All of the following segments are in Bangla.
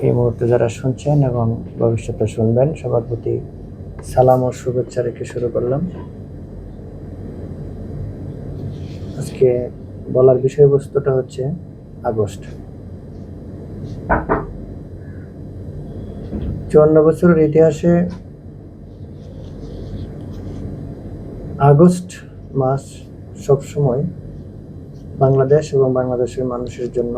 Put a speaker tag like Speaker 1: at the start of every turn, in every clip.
Speaker 1: এই মুহূর্তে যারা শুনছেন এবং ভবিষ্যতে শুনবেন, সবার প্রতি সালাম ও শুভেচ্ছা রেখে শুরু করলাম। আজকে বলার বিষয়বস্তুটা হচ্ছে আগস্ট। 54 বছরের ইতিহাসে আগস্ট মাস সবসময় বাংলাদেশ এবং বাংলাদেশের মানুষের জন্য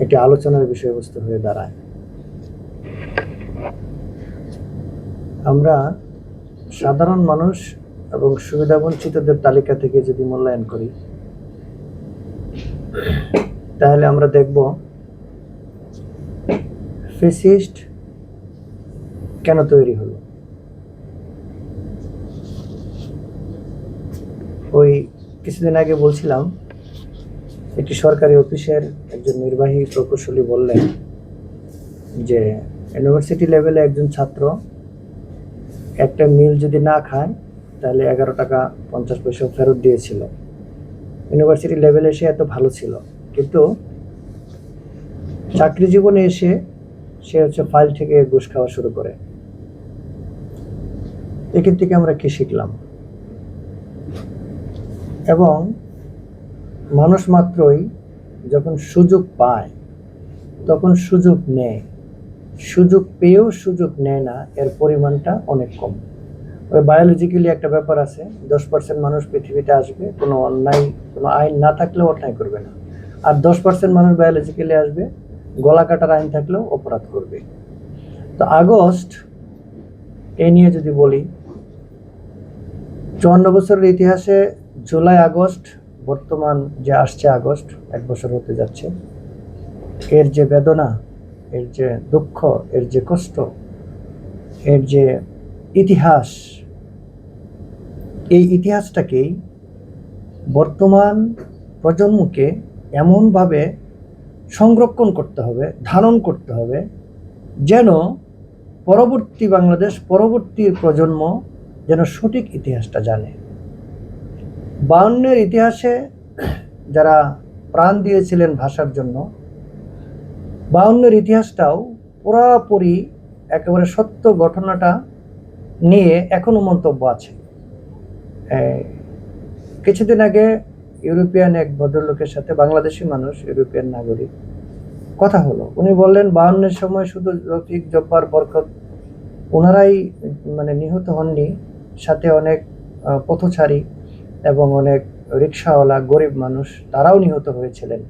Speaker 1: একটি আলোচনার বিষয়বস্তু হয়ে দাঁড়ায়। আমরা সাধারণ মানুষ এবং সুবিধাবঞ্চিতদের তালিকা থেকে যদি মূল্যায়ন করি, তাহলে আমরা দেখব ফ্যাসিস্ট কেন তৈরি হলো। ওই কিছুদিন আগে বলছিলাম, একটি সরকারি অফিসের একজন নির্বাহী প্রকৌশলী বললেন যে ইউনিভার্সিটি লেভেলে একজন ছাত্র একটা মিল যদি না খায় তাহলে 11 টাকা 50 পয়সা ফেরত দিয়েছিল। ইউনিভার্সিটি লেভেলে এসে এত ভালো ছিল, কিন্তু চাকরি জীবনে এসে সে হচ্ছে ফাইল থেকে ঘুষ খাওয়া শুরু করে। এখান থেকে আমরা কি শিখলাম? এবং মানুষ মাত্রই যখন সুযোগ পায় তখন সুযোগ নেয়, সুযোগ পেয়েও সুযোগ নেয় না, এর পরিমাণটা অনেক কম। ওই বায়োলজিক্যালি একটা ব্যাপার আছে, 10% মানুষ পৃথিবীতে আসবে, কোনো অন্যায়, কোনো আইন না থাকলেও অন্যায় করবে না, আর 10% মানুষ বায়োলজিক্যালি আসবে, গলা কাটার আইন থাকলেও অপরাধ করবে। তো আগস্ট এই নিয়ে যদি বলি, 54 বছরের ইতিহাসে জুলাই আগস্ট, বর্তমান যে আসছে আগস্ট, 1 বছর হতে যাচ্ছে, এর যে বেদনা, এর যে দুঃখ, এর যে কষ্ট, এর যে ইতিহাস, এই ইতিহাসটাকেই বর্তমান প্রজন্মকে এমনভাবে সংরক্ষণ করতে হবে, ধারণ করতে হবে, যেন পরবর্তী বাংলাদেশ, পরবর্তী প্রজন্ম যেন সঠিক ইতিহাসটা জানে। 52-এর ইতিহাসে যারা প্রাণ দিয়েছিলেন ভাষার জন্য, 52-এর ইতিহাসটাও পুরাপুরি একেবারে সত্য ঘটনাটা নিয়ে এখনো মন্তব্য আছে। কিছুদিন আগে ইউরোপিয়ান এক ভদ্রলোকের সাথে, বাংলাদেশি মানুষ, ইউরোপিয়ান নাগরিক, কথা হলো। উনি বললেন 52-এর সময় শুধু রফিক, জব্বার, বরকত ওনারাই মানে নিহত হননি, সাথে অনেক পথচারী এবং অনেক রিক্সাওয়ালা, গরিব মানুষ, তারাও নিহত হয়েছিলেন,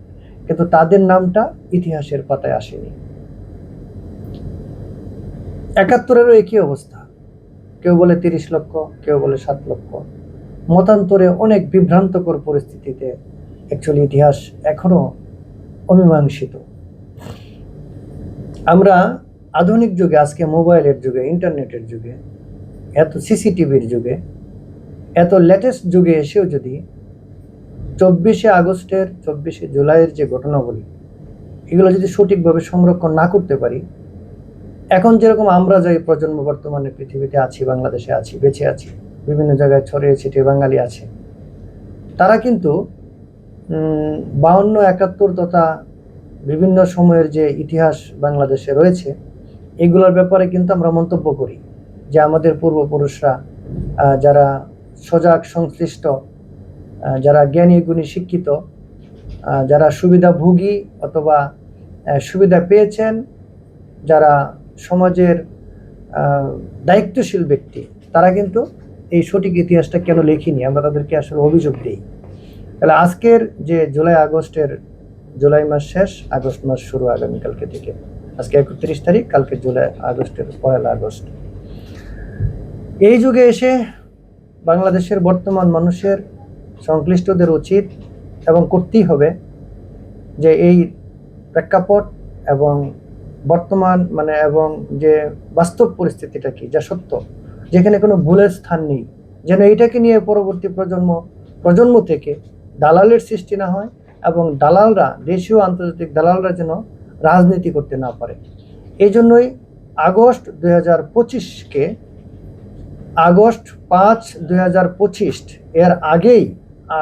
Speaker 1: কিন্তু তাদের নামটা ইতিহাসের পাতায় আসেনি। 71-এরও একই অবস্থা, কেউ বলে 30 লক্ষ, কেউ বলে 7 লক্ষ। মতান্তরে অনেক বিভ্রান্তকর পরিস্থিতিতে অ্যাকচুয়ালি ইতিহাস এখনো অমীমাংসিত। আমরা আধুনিক যুগে, আজকে মোবাইলের যুগে, ইন্টারনেটের যুগে, এত সিসিটিভির যুগে, এত লেটেস্ট যুগে এসেও যদি 24শে আগস্টের, 24শে জুলাইয়ের যে ঘটনাবলী, এগুলো যদি সঠিকভাবে সংরক্ষণ না করতে পারি, এখন যেরকম আমরা যে প্রজন্ম বর্তমানে পৃথিবীতে আছি, বাংলাদেশে আছি, বেঁচে আছি, বিভিন্ন জায়গায় ছড়িয়ে ছিটিয়ে বাঙালি আছে, তারা কিন্তু 52, 71 তথা বিভিন্ন সময়ের যে ইতিহাস বাংলাদেশে রয়েছে, এগুলোর ব্যাপারে কিন্তু আমরা মন্তব্য করি যে আমাদের পূর্বপুরুষরা, যারা সজাগ, সংশ্লিষ্ট, যারা জ্ঞানী গুণী শিক্ষিত, যারা সুবিধাভোগী অথবা সুবিধা পেয়েছেন, যারা সমাজের দায়িত্বশীল ব্যক্তি, তারা কিন্তু এই সঠিক ইতিহাসটা কেন লেখিনি, আমরা তাদেরকে আসলে অভিযোগ দিই। তাহলে আজকের যে জুলাই মাস শেষ, আগস্ট মাস শুরু আগামীকালকে থেকে। আজকে 31 তারিখ, কালকে আগস্টের 1 আগস্ট। এই যুগে এসে বাংলাদেশের বর্তমান মানুষের, সংশ্লিষ্টদের উচিত এবং করতেই হবে যে এই প্রেক্ষাপট এবং বর্তমান এবং যে বাস্তব পরিস্থিতিটা কি, যা সত্য, যেখানে কোনো ভুলের স্থান নেই, যেন এইটাকে নিয়ে পরবর্তী প্রজন্ম থেকে দালালের সৃষ্টি না হয়, এবং দালালরা, দেশীয় আন্তর্জাতিক দালালরা যেন রাজনীতি করতে না পারে। এই জন্যই আগস্ট 2025-কে আগস্ট 5, 2025 এর আগেই,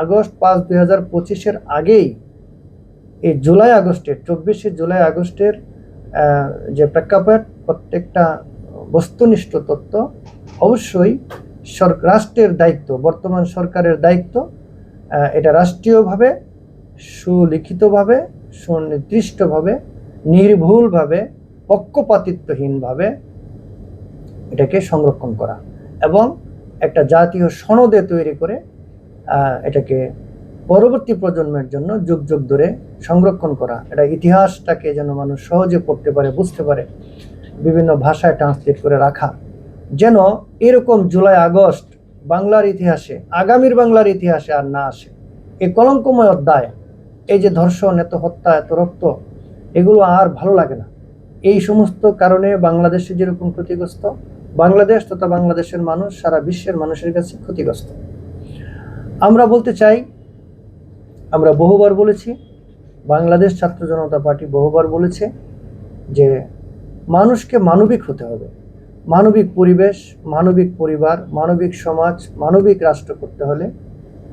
Speaker 1: আগস্ট 5, 2025-এর আগেই এই জুলাই আগস্টের 24শে জুলাই আগস্টের যে প্রেক্ষাপট, প্রত্যেকটা বস্তুনিষ্ঠ তথ্য অবশ্যই রাষ্ট্রের দায়িত্ব, বর্তমান সরকারের দায়িত্ব এটা রাষ্ট্রীয়ভাবে, সুলিখিতভাবে, সুনির্দিষ্টভাবে, নির্ভুলভাবে, পক্ষপাতিত্বহীনভাবে এটাকে সংরক্ষণ করা এবং একটা জাতীয় সনদে তৈরি করে এটাকে পরবর্তী প্রজন্মের জন্য যুগ যুগ ধরে সংরক্ষণ করা। এটা ইতিহাসটাকে যেন মানুষ সহজে পড়তে পারে, বুঝতে পারে, বিভিন্ন ভাষায় ট্রান্সলেট করে রাখা, যেন এরকম জুলাই আগস্ট বাংলার ইতিহাসে, আগামীর বাংলার ইতিহাসে আর না আসে। এই কলঙ্কময় অধ্যায়, এই যে ধর্ষণ, এত হত্যা, এত রক্ত, এগুলো আর ভালো লাগে না। এই সমস্ত কারণে বাংলাদেশে যেরকম ক্ষতিগ্রস্ত, বাংলাদেশ তথা বাংলাদেশের মানুষ সারা বিশ্বের মানুষের কাছে ক্ষতিগ্রস্ত। আমরা বলতে চাই, আমরা বহুবার বলেছি, বাংলাদেশ ছাত্র জনতা পার্টি বহুবার বলেছে যে মানুষকে মানবিক হতে হবে, মানবিক পরিবেশ, মানবিক পরিবার, মানবিক সমাজ, মানবিক রাষ্ট্র করতে হলে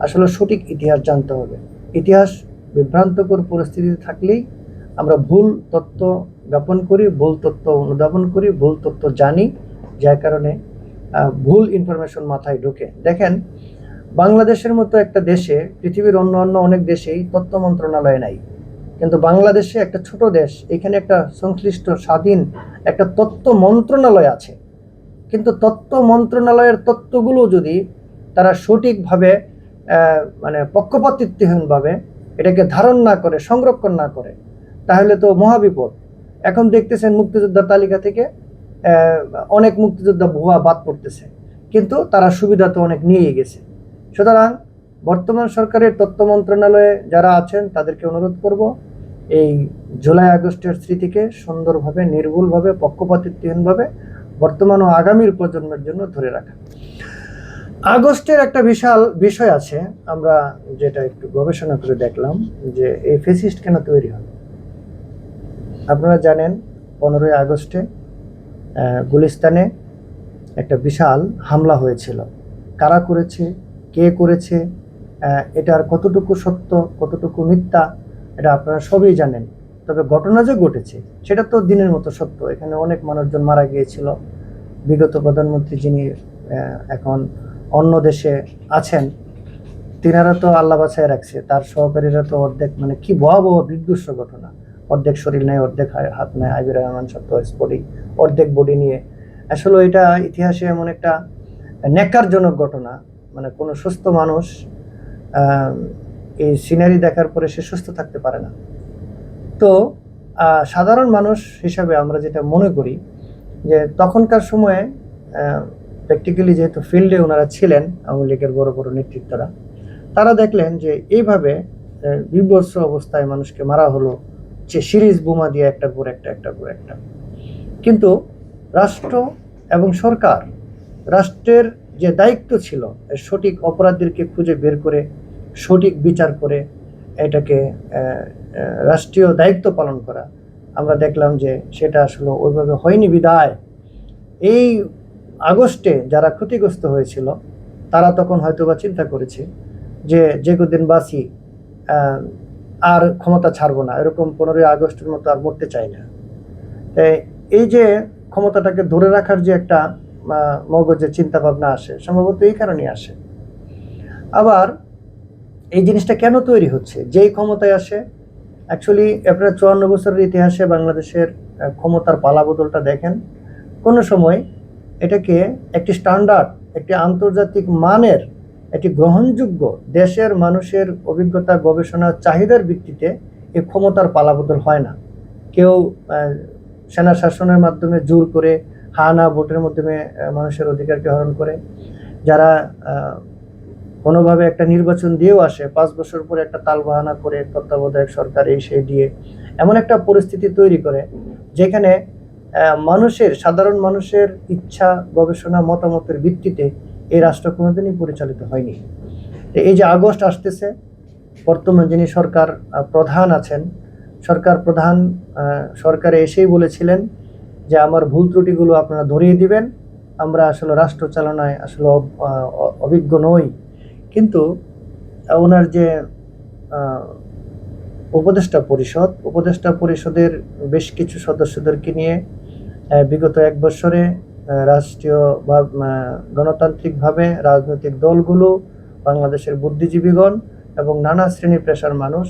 Speaker 1: আসলে সঠিক ইতিহাস জানতে হবে। ইতিহাস বিভ্রান্তকর পরিস্থিতিতে থাকলেই আমরা ভুল তথ্য জ্ঞাপন করি, ভুল তথ্য অনুধাবন করি, ভুল তথ্য জানি, যার কারণে ভুল ইনফরমেশন মাথায় ঢোকে। দেখেন, বাংলাদেশের মতো একটা দেশে, পৃথিবীর অন্য অনেক দেশেই তথ্য মন্ত্রণালয় নাই, কিন্তু বাংলাদেশে একটা ছোট দেশ, এখানে একটা সংশ্লিষ্ট স্বাধীন একটা তথ্য মন্ত্রণালয় আছে। কিন্তু তথ্য মন্ত্রণালয়ের তথ্যগুলো যদি তারা সঠিকভাবে মানে পক্ষপাতিত্বহীনভাবে এটাকে ধারণ না করে, সংরক্ষণ না করে, তাহলে তো মহাবিপদ। এখন দেখতেছেন মুক্তিযোদ্ধার তালিকা থেকে অনেক মুক্তিযোদ্ধা ভুয়া বাদ পড়তেছে, কিন্তু তারা সুবিধা তো অনেক নিয়ে গেছে। সুতরাং বর্তমান সরকারের তথ্য মন্ত্রণালয়ে যারা আছেন তাদেরকে অনুরোধ করব, এই জুলাই আগস্টের স্মৃতিকে সুন্দরভাবে, নির্ভুলভাবে, পক্ষপাতিত্বহীনভাবে বর্তমান ও আগামীর প্রজন্মের জন্য ধরে রাখা। আগস্টের একটা বিশাল বিষয় আছে, আমরা যেটা একটু গবেষণা করে দেখলাম যে এই ফ্যাসিস্ট কেন তৈরি হয়। আপনারা জানেন 15ই আগস্টে গুলিস্তানে একটা বিশাল হামলা হয়েছিল। কারা করেছে, কে করেছে, এটার কতটুকু সত্য, কতটুকু মিথ্যা, এটা আপনারা সবই জানেন। তবে ঘটনা যে ঘটেছে সেটা তো দিনের মতো সত্য। এখানে অনেক মানুষজন মারা গিয়েছিল। বিগত প্রধানমন্ত্রী যিনি এখন অন্য দেশে আছেন, তিনারা তো আল্লাহ বাছাই রাখছে, তার সহকারীরা তো অর্ধেক, মানে কি ভয়াবহ বিধ্বস্ত ঘটনা, অর্ধেক শরীর নেয়, অর্ধেক হাত নেয়, আইবির রহমান বডি, অর্ধেক বডি নিয়ে। আসলে এটা ইতিহাসে এমন একটা ন্যাক্কারজনক ঘটনা, মানে কোনো সুস্থ মানুষ এই সিনারি দেখার পরে সে সুস্থ থাকতে পারে না। তো সাধারণ মানুষ হিসাবে আমরা যেটা মনে করি যে তখনকার সময়ে প্র্যাকটিক্যালি যেহেতু ফিল্ডে ওনারা ছিলেন, আওয়ামী লীগের বড় বড় নেতৃত্বরা, তারা দেখলেন যে এইভাবে বিভৎস অবস্থায় মানুষকে মারা হলো, যে সিরিজ বোমা দিয়ে একটার পর একটা, একটার পর একটা। কিন্তু রাষ্ট্র এবং সরকার, রাষ্ট্রের যে দায়িত্ব ছিল সঠিক অপরাধীদেরকে খুঁজে বের করে সঠিক বিচার করে এটাকে রাষ্ট্রীয় দায়িত্ব পালন করা, আমরা দেখলাম যে সেটা আসলে ওইভাবে হয়নি। বিদায় এই আগস্টে যারা ক্ষতিগ্রস্ত হয়েছিল তারা তখন হয়তোবা চিন্তা করেছে যে কদিন বাঁচি আর ক্ষমতা ছাড়বো না, এরকম 15ই আগস্টের মতো আর মরতে চাই না। এই যে ক্ষমতাটাকে ধরে রাখার যে একটা মগজে চিন্তা ভাবনা আসে, সম্ভবত এই কারণেই আসে। আবার এই জিনিসটা কেন তৈরি হচ্ছে, যেই ক্ষমতায় আসে, অ্যাকচুয়ালি আপনারা 54 বছরের ইতিহাসে বাংলাদেশের ক্ষমতার পালাবদলটা দেখেন, কোনো সময় এটাকে একটি স্ট্যান্ডার্ড, একটি আন্তর্জাতিক মানের, একটি গ্রহণযোগ্য দেশের মানুষের অভিজ্ঞতা, গবেষণা, চাহিদার ভিত্তিতে এই ক্ষমতার পালাবদল হয় না। কেউ সেনা শাসনের মাধ্যমে জোর করে, হা না ভোটের মাধ্যমে মানুষের অধিকারকে হরণ করে, যারা কোনোভাবে একটা নির্বাচন দিয়েও আসে, 5 বছর পরে একটা তালবাহানা করে তত্ত্বাবধায়ক সরকার এই সেই দিয়ে এমন একটা পরিস্থিতি তৈরি করে যেখানে মানুষের, সাধারণ মানুষের ইচ্ছা, গবেষণা, মতামতের ভিত্তিতে এই রাষ্ট্র কোনোদিনই পরিচালিত হয়নি। এই যে আগস্ট আসতেছে, বর্তমান যিনি সরকার প্রধান আছেন, সরকার প্রধান সরকারে এসেই বলেছিলেন যে আমার ভুল ত্রুটিগুলো আপনারা ধরিয়ে দিবেন, আমরা আসলে রাষ্ট্র চালনায় আসলে অভিজ্ঞ নই। কিন্তু ওনার যে উপদেষ্টা পরিষদের বেশ কিছু সদস্যদেরকে নিয়ে বিগত 1 বছরে রাষ্ট্রীয় বা গণতান্ত্রিকভাবে রাজনৈতিক দলগুলো, বাংলাদেশের বুদ্ধিজীবীগণ এবং নানা শ্রেণী পেশার মানুষ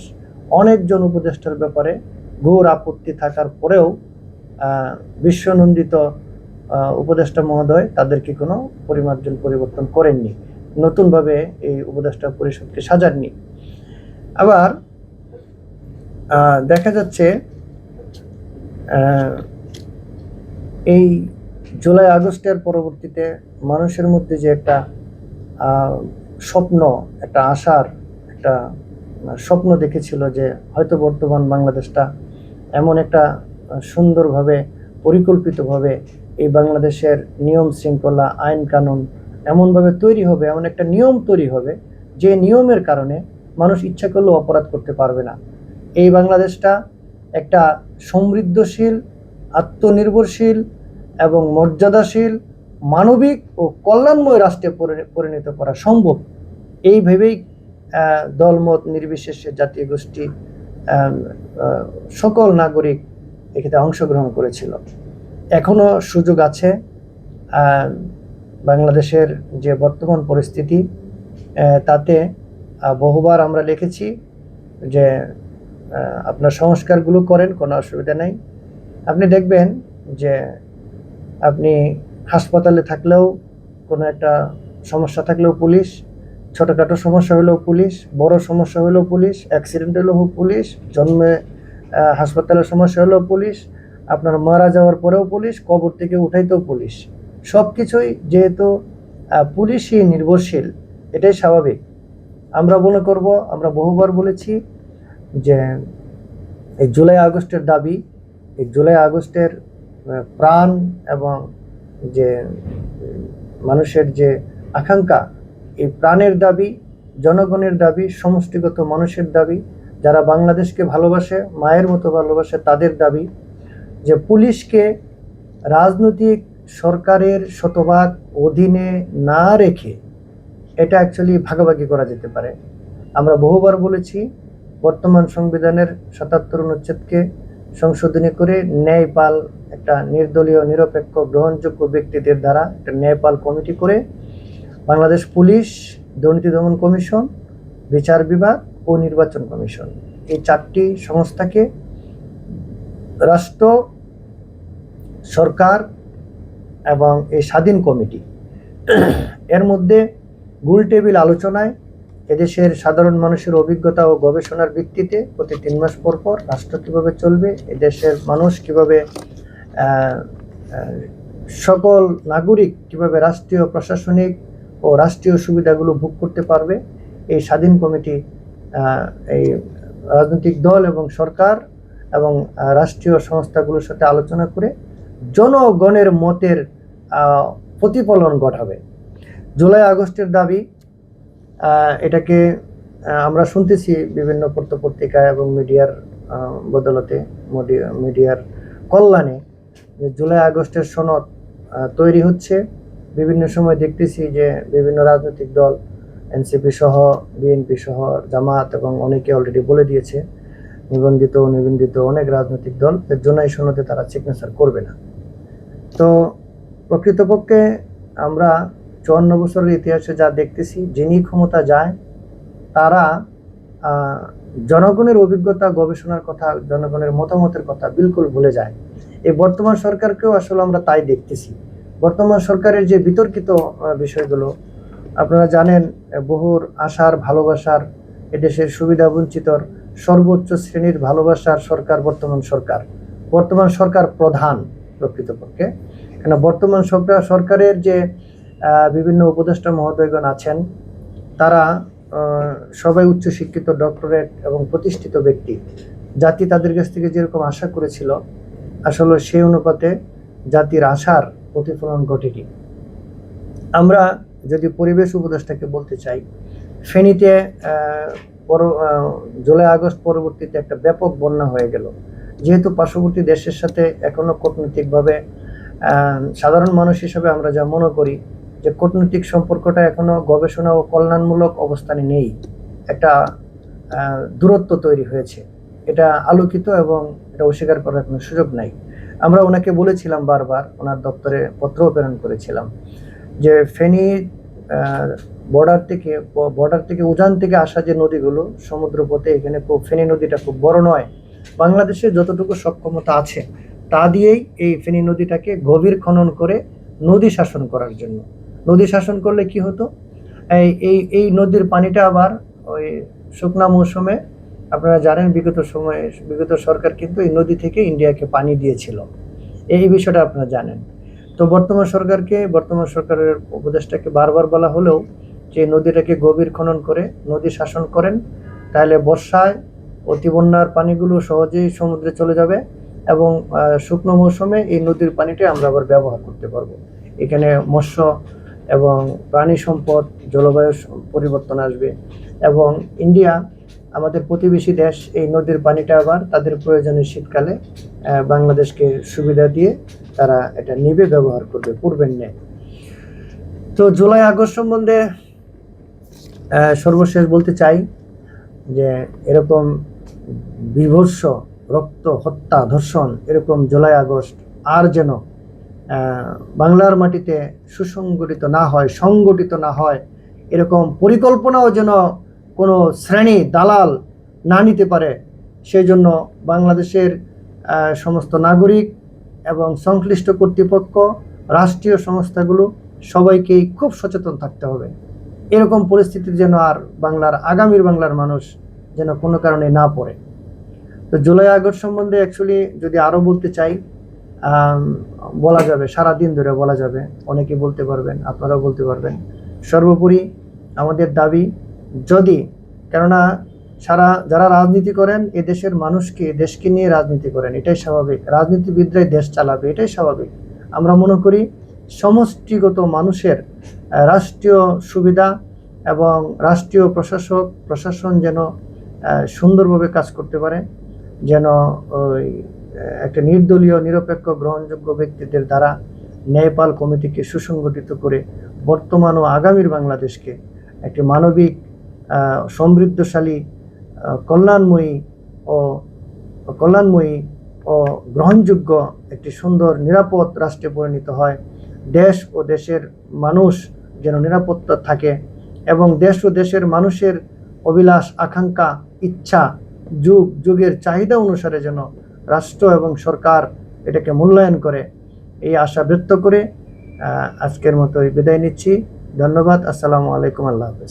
Speaker 1: অনেকজন উপদেষ্টার ব্যাপারে ঘোর আপত্তি থাকার পরেও বিশ্বনন্দিত উপদেষ্টা মহোদয় তাদেরকে কোনো পরিমার্জন পরিবর্তন করেননি, নতুনভাবে এই উপদেষ্টা পরিষদকে সাজাননি। আবার দেখা যাচ্ছে এই জুলাই আগস্টের পরবর্তীতে মানুষের মধ্যে যে একটা স্বপ্ন, একটা আশার একটা স্বপ্ন দেখেছিল যে হয়তো বর্তমান বাংলাদেশটা এমন একটা সুন্দরভাবে পরিকল্পিতভাবে এই বাংলাদেশের নিয়ম শৃঙ্খলা আইন কানুন এমনভাবে তৈরি হবে, এমন একটা নিয়ম তৈরি হবে যে নিয়মের কারণে মানুষ ইচ্ছা করলেও অপরাধ করতে পারবে না। এই বাংলাদেশটা একটা সমৃদ্ধশীল, আত্মনির্ভরশীল এবং মর্যাদাশীল, মানবিক ও কল্যাণময় রাষ্ট্রে পরিণত করা সম্ভব, এই ভেবেই দলমত নির্বিশেষে জাতীয় গোষ্ঠী সকল নাগরিক এক্ষেত্রে অংশগ্রহণ করেছিল। এখনো সুযোগ আছে। বাংলাদেশের যে বর্তমান পরিস্থিতি, তাতে বহুবার আমরা লিখেছি যে আপনার সংস্কারগুলো করেন, কোনো অসুবিধা নেই। আপনি দেখবেন যে আপনি হাসপাতালে থাকলেও কোনো একটা সমস্যা থাকলেও পুলিশ, ছোটোখাটো সমস্যা হলেও পুলিশ, বড় সমস্যা হলেও পুলিশ, অ্যাক্সিডেন্ট হলেও পুলিশ, জন্মে হাসপাতালের সমস্যা হলেও পুলিশ, আপনার মারা যাওয়ার পরেও পুলিশ, কবর থেকে উঠাইতেও পুলিশ। সব কিছুই যেহেতু পুলিশই নির্ভরশীল, এটাই স্বাভাবিক। আমরা মনে করব, আমরা বহুবার বলেছি যে এই জুলাই আগস্টের দাবি, এই জুলাই আগস্টের প্রাণ এবং যে মানুষের যে আকাঙ্ক্ষা, এই প্রাণের দাবি, জনগণের দাবি, সমষ্টিগত মানুষের দাবি, যারা বাংলাদেশকে ভালোবাসে, মায়ের মতো ভালোবাসে, তাদের দাবি যে পুলিশকে রাজনৈতিক সরকারের শতভাগ অধীনে না রেখে এটা অ্যাকচুয়ালি ভাগাভাগি করা যেতে পারে। আমরা বহুবার বলেছি বর্তমান সংবিধানের ৭৭ অনুচ্ছেদকে সংশোধনী করে ন্যায়পাল, একটা নির্দলীয় নিরপেক্ষ গ্রহণযোগ্য ব্যক্তিদের দ্বারা একটা ন্যায়পাল কমিটি করে বাংলাদেশ পুলিশ, দুর্নীতি দমন কমিশন, বিচার বিভাগ ও নির্বাচন কমিশন, এই 4টি সংস্থাকে রাষ্ট্র, সরকার এবং এই স্বাধীন কমিটি এর মধ্যে গোলটেবিল আলোচনায় এদেশের সাধারণ মানুষের অভিজ্ঞতা ও গবেষণার ভিত্তিতে প্রতি 3 মাস পর পর রাষ্ট্র কীভাবে চলবে, এদেশের মানুষ কীভাবে, সকল নাগরিক কীভাবে রাষ্ট্রীয় প্রশাসনিক ও রাষ্ট্রীয় সুবিধাগুলো ভোগ করতে পারবে, এই স্বাধীন কমিটি এই রাজনৈতিক দল এবং সরকার এবং রাষ্ট্রীয় সংস্থাগুলোর সাথে আলোচনা করে জনগণের মতের প্রতিফলন ঘটাবে। জুলাই আগস্টের দাবি, এটাকে আমরা শুনতেছি বিভিন্ন পত্রপত্রিকায় এবং মিডিয়ার বদলতে, মিডিয়ার কল্যাণে, যে জুলাই আগস্টের সনদ তৈরি হচ্ছে। বিভিন্ন সময় দেখতেছি যে বিভিন্ন রাজনৈতিক দল, এনসিপি সহ, বিএনপি সহ, জামাত এবং অনেকে অলরেডি বলে দিয়েছে, নিবন্ধিত অনেক রাজনৈতিক দল এর জন্য এই সনদে তারা সিগনেচার করবে না। তো প্রকৃতপক্ষে আমরা 54 বছরের ইতিহাসে যা দেখতেছি, যিনি ক্ষমতা যায় তারা জনগণের অভিজ্ঞতা, গবেষণার কথা, জনগণের মতামতের কথা বিলকুল ভুলে যায়। এই বর্তমান সরকারকেও আসলে আমরা তাই দেখতেছি। বর্তমান সরকারের যে বিতর্কিত বিষয়গুলো আপনারা জানেন, বহুর আশার, ভালোবাসার, এদেশের সুবিধা বঞ্চিতর সর্বোচ্চ শ্রেণীর ভালোবাসার সরকার বর্তমান সরকার প্রধান প্রকৃতপক্ষে। কেন বর্তমান সরকারের যে বিভিন্ন উপদেষ্টা মহোদয়গণ আছেন, তারা সবাই উচ্চশিক্ষিত, ডক্টরেট এবং প্রতিষ্ঠিত ব্যক্তি। জাতি তাদের কাছ থেকে যেরকম আশা করেছিল, আসলে সেই অনুপাতে জাতির আশার প্রতিফলন ঘটেনি। আমরা যদি পরিবেশ উপদেষ্টাকে বলতে চাই, ফেনীতে জুলাই আগস্ট পরবর্তীতে একটা ব্যাপক বন্যা হয়ে গেল। যেহেতু পার্শ্ববর্তী দেশের সাথে এখনো কূটনৈতিকভাবে, সাধারণ মানুষ হিসেবে আমরা যা মনে করি যে কূটনৈতিক সম্পর্কটা এখনো গবেষণা ও কল্যাণমূলক অবস্থানে নেই, একটা দূরত্ব তৈরি হয়েছে। এটা আলোকিত এবং এটা অস্বীকার করার কোনো সুযোগ নাই। আমরা ওনাকে বলেছিলাম বারবার, ওনার দপ্তরে পত্রও প্রেরণ করেছিলাম যে ফেনী বর্ডার থেকে উজান থেকে আসা যে নদীগুলো সমুদ্র পথে, এখানে খুব ফেনী নদীটা খুব বড় নয়, বাংলাদেশে যতটুকু সক্ষমতা আছে তা দিয়েই এই ফেনী নদীটাকে গভীর খনন করে নদী শাসন করার জন্য। নদী শাসন করলে কি হতো, এই এই এই নদীর পানিটা আবার ওই শুকনা মৌসুমে, আপনারা জানেন বিগত সরকার কিন্তু এই নদী থেকে ইন্ডিয়াকে পানি দিয়েছিল, এই বিষয়টা আপনারা জানেন। তো বর্তমান সরকারের উপদেষ্টাকে বারবার বলা হলেও যে নদীটাকে গভীর খনন করে নদী শাসন করেন, তাহলে বর্ষায় অতি বন্যার পানিগুলো সহজেই সমুদ্রে চলে যাবে এবং শুকনো মৌসুমে এই নদীর পানিটা আমরা আবার ব্যবহার করতে পারবো। এখানে মৎস্য এবং প্রাণী সম্পদ, জলবায়ু পরিবর্তন আসবে এবং ইন্ডিয়া আমাদের প্রতিবেশী দেশ এই নদীর পানিটা আবার তাদের প্রয়োজনে শীতকালে বাংলাদেশকে সুবিধা দিয়ে তারা এটা নিবে, ব্যবহার করবে পূর্বের ন্যায়। তো জুলাই আগস্ট সম্বন্ধে সর্বশেষ বলতে চাই যে এরকম বীভৎস রক্ত, হত্যা, ধর্ষণ এরকম জুলাই আগস্ট আর যেন বাংলার মাটিতে সুসংগঠিত না হয়, সংগঠিত না হয়, এরকম পরিকল্পনাও যেন কোনো শ্রেণী দালাল না নিতে পারে, সেই জন্য বাংলাদেশের সমস্ত নাগরিক এবং সংশ্লিষ্ট কর্তৃপক্ষ, রাষ্ট্রীয় সংস্থাগুলো সবাইকেই খুব সচেতন থাকতে হবে। এরকম পরিস্থিতি যেন আর আগামীর বাংলার মানুষ যেন কোনো কারণে না পড়ে। তো জুলাই আগস্ট সম্বন্ধে অ্যাকচুয়ালি যদি আরও বলতে চাই, বলা যাবে, সারা দিন ধরে বলা যাবে, অনেকে বলতে পারবেন, আপনারাও বলতে পারবেন। সর্বোপরি আমাদের দাবি, যদি, কেননা যারা রাজনীতি করেন এ দেশের দেশকে নিয়ে রাজনীতি করেন, এটাই স্বাভাবিক, রাজনীতিবিদরাই দেশ চালাবে, এটাই স্বাভাবিক। আমরা মনে করি সমষ্টিগত মানুষের রাষ্ট্রীয় সুবিধা এবং রাষ্ট্রীয় প্রশাসন যেন সুন্দরভাবে কাজ করতে পারে, যেন ওই একটা নির্দলীয়, নিরপেক্ষ, গ্রহণযোগ্য ব্যক্তিদের দ্বারা ন্যায়পাল কমিটিকে সুসংগঠিত করে বর্তমান ও আগামীর বাংলাদেশকে একটি মানবিক, সমৃদ্ধশালী, কল্যাণময়ী ও গ্রহণযোগ্য একটি সুন্দর নিরাপদ রাষ্ট্রে পরিণত হয়। দেশ ও দেশের মানুষ যেন নিরাপত্তা থাকে এবং দেশ ও দেশের মানুষের অভিলাষ, আকাঙ্ক্ষা, ইচ্ছা, যুগের চাহিদা অনুসারে যেন রাষ্ট্র এবং সরকার এটাকে মূল্যায়ন করে, এই আশা ব্যক্ত করে আজকের মতো বিদায় নিচ্ছি। ধন্যবাদ। আসসালামু আলাইকুম। আল্লাহ হাফেজ।